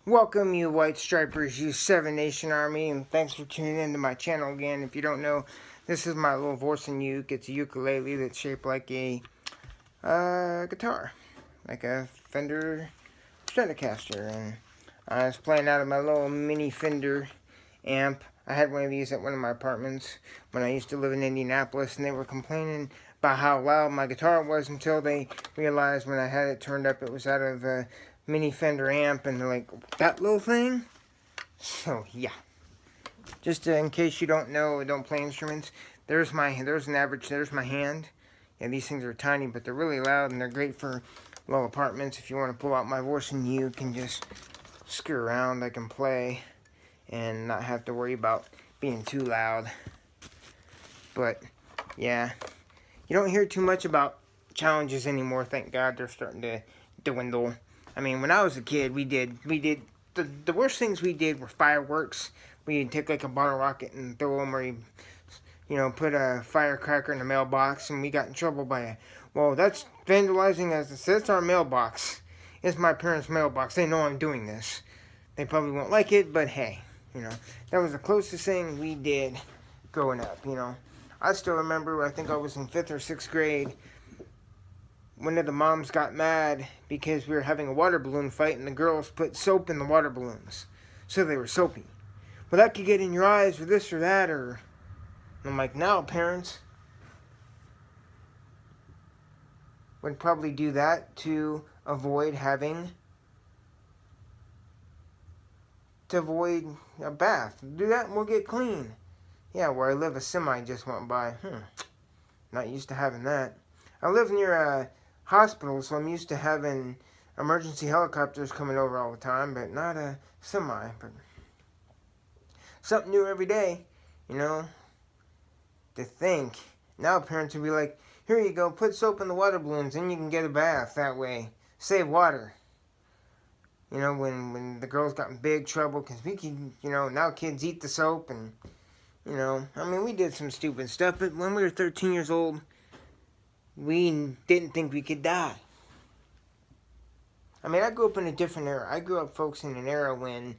Welcome, you White Stripers, you Seven Nation Army, and thanks for tuning into my channel again. If you don't know, this is my little Vorsen uke. It's a ukulele that's shaped like a guitar, like a Fender Stratocaster. And I was playing out of my little mini Fender amp. I had one of these at one of my apartments when I used to live in Indianapolis, and they were complaining about how loud my guitar was until they realized when I had it turned up it was out of a mini Fender amp, and they're like, that little thing? So yeah, just in case you don't know, don't play instruments, there's my hand. Yeah, these things are tiny, but they're really loud, and they're great for low apartments. If you want to pull out my Vorsen, you can just screw around. I can play and not have to worry about being too loud. But yeah, you don't hear too much about challenges anymore. Thank God they're starting to dwindle. I mean, when I was a kid, we did the worst things we did were fireworks. We'd take like a bottle rocket and throw them, or you put a firecracker in the mailbox, and we got in trouble by it. Well, that's vandalizing, as it says. It's our mailbox. It's my parents' mailbox. They know I'm doing this. They probably won't like it, but hey, that was the closest thing we did growing up. I still remember, I think I was in 5th or 6th grade, one of the moms got mad because we were having a water balloon fight, and the girls put soap in the water balloons, so they were soapy. Well, that could get in your eyes, or this or that, or... And I'm like, now parents would probably do that to avoid a bath. Do that and we'll get clean. Yeah, where I live, a semi just went by. Not used to having that. I live near a hospital, so I'm used to having emergency helicopters coming over all the time, but not a semi. But something new every day, to think. Now parents would be like, here you go, put soap in the water balloons, and you can get a bath that way. Save water. When the girls got in big trouble, because we can, now kids eat the soap, and, I mean, we did some stupid stuff, but when we were 13 years old, we didn't think we could die. I mean, I grew up in a different era. I grew up, folks, in an era when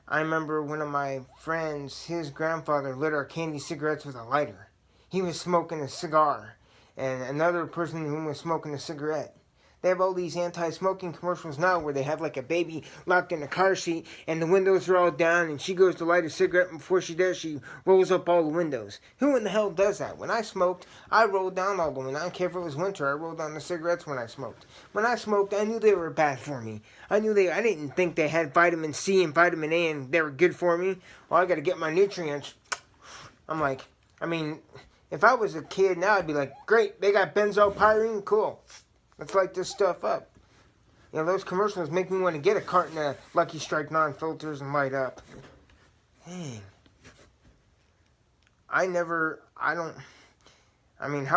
I remember one of my friends, his grandfather lit our candy cigarettes with a lighter. He was smoking a cigar, and another person who was smoking a cigarette. They have all these anti-smoking commercials now where they have like a baby locked in a car seat and the windows are all down, and she goes to light a cigarette, and before she does, she rolls up all the windows. Who in the hell does that? When I smoked, I rolled down all the windows. I don't care if it was winter, I rolled down the cigarettes when I smoked. When I smoked, I knew they were bad for me. I didn't think they had vitamin C and vitamin A and they were good for me. Well, I got to get my nutrients. I'm like, if I was a kid now, I'd be like, great, they got benzopyrene, cool. Let's light this stuff up. Those commercials make me want to get a carton of Lucky Strike non-filters and light up. Dang. How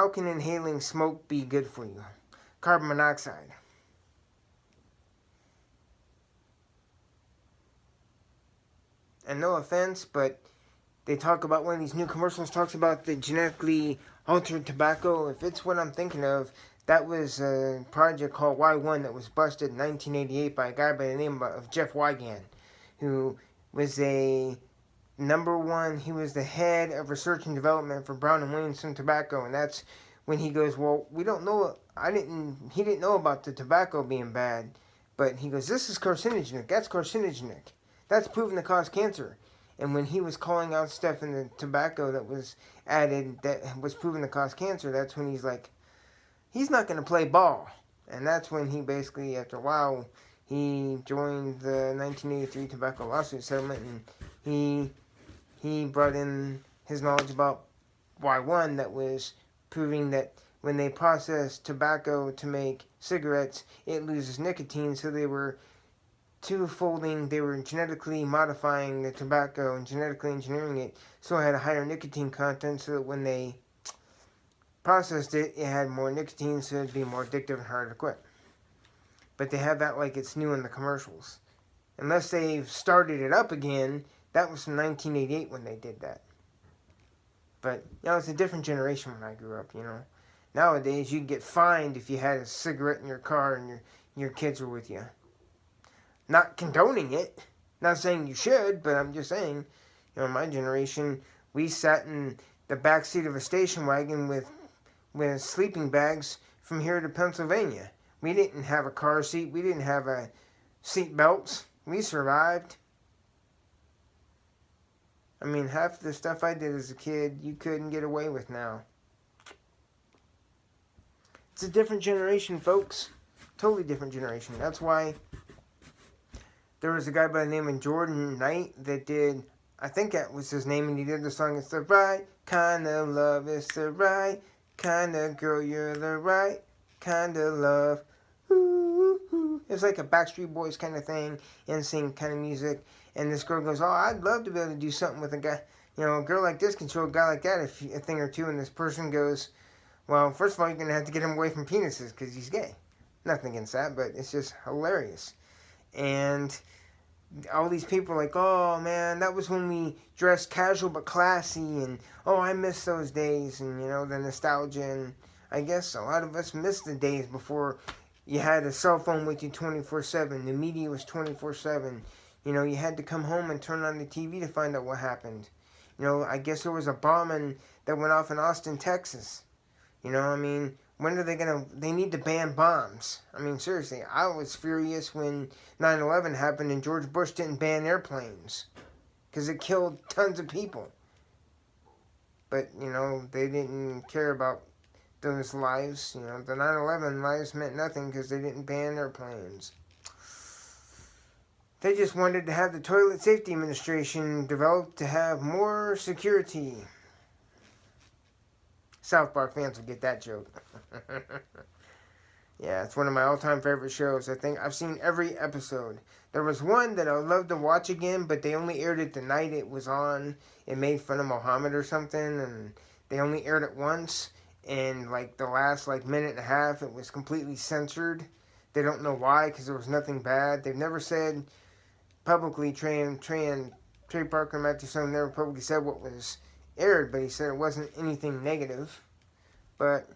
can inhaling smoke be good for you? Carbon monoxide. And no offense, but they talk about, one of these new commercials talks about the genetically altered tobacco. If it's what I'm thinking of, that was a project called Y1 that was busted in 1988 by a guy by the name of Jeff Wigand, who was he was the head of research and development for Brown & Williamson Tobacco, and that's when he goes, well, we don't know, he didn't know about the tobacco being bad, but he goes, this is carcinogenic, that's carcinogenic, that's proven to cause cancer. And when he was calling out stuff in the tobacco that was added that was proven to cause cancer, that's when he's like, he's not going to play ball. And that's when he basically, after a while, he joined the 1983 tobacco lawsuit settlement, and he brought in his knowledge about Y1 that was proving that when they process tobacco to make cigarettes, it loses nicotine, so they were they were genetically modifying the tobacco and genetically engineering it so it had a higher nicotine content, so that when they processed it, it had more nicotine, so it'd be more addictive and harder to quit. But they have that like it's new in the commercials. Unless they've started it up again, that was from 1988 when they did that. But, it's a different generation when I grew up, Nowadays, you get fined if you had a cigarette in your car and your kids were with you. Not condoning it, Not saying you should, but I'm just saying, my generation, we sat in the back seat of a station wagon with sleeping bags from here to Pennsylvania. We didn't have a car seat. We didn't have a seat belts. We survived. I mean, half the stuff I did as a kid, you couldn't get away with now. It's a different generation, folks. Totally different generation. That's why there was a guy by the name of Jordan Knight that did, I think that was his name, and he did the song, "It's the right kind of love, it's the right kind of girl, you're the right kind of love." Ooh, ooh. It's like a Backstreet Boys kind of thing, NSYNC kind of music. And this girl goes, "Oh, I'd love to be able to do something with a guy. A girl like this can show a guy like that a thing or two." And this person goes, "Well, first of all, you're going to have to get him away from penises because he's gay." Nothing against that, but it's just hilarious. And all these people are like, "Oh, man, that was when we dressed casual but classy." And, "Oh, I miss those days." And, the nostalgia. And I guess a lot of us miss the days before you had a cell phone with you 24/7. The media was 24/7. You had to come home and turn on the TV to find out what happened. I guess there was a bombing that went off in Austin, Texas. When are they need to ban bombs. Seriously, I was furious when 9/11 happened and George Bush didn't ban airplanes because it killed tons of people. But, they didn't care about those lives. The 9/11 lives meant nothing because they didn't ban airplanes. They just wanted to have the Toilet Safety Administration developed to have more security. South Park fans will get that joke. Yeah, it's one of my all-time favorite shows. I think I've seen every episode. There was one that I would love to watch again, but they only aired it the night it was on. It made fun of Muhammad or something, and they only aired it once. And the last minute and a half, it was completely censored. They don't know why, because there was nothing bad. They've never said publicly, Trey Parker and Matthew Stone never publicly said what was aired, but he said it wasn't anything negative. But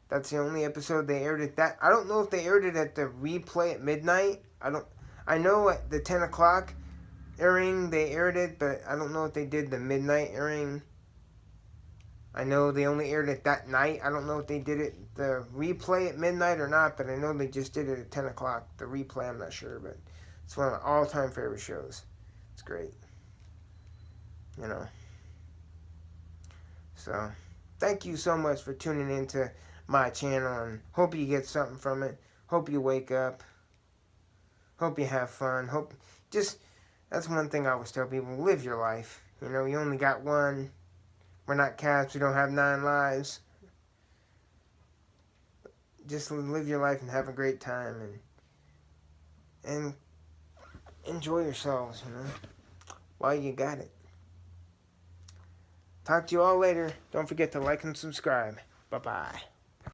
that's the only episode they aired it. I don't know if they aired it at the replay at midnight. I know at the 10 o'clock airing they aired it, but I don't know if they did the midnight airing. I know they only aired it that night. I don't know if they did it the replay at midnight or not, but I know they just did it at 10 o'clock. The replay, I'm not sure, but it's one of my all-time favorite shows. It's great. So, thank you so much for tuning into my channel, and hope you get something from it. Hope you wake up. Hope you have fun. That's one thing I always tell people, live your life. You only got one. We're not cats. We don't have 9 lives. Just live your life and have a great time, and enjoy yourselves, while you got it. Talk to you all later. Don't forget to like and subscribe. Bye-bye.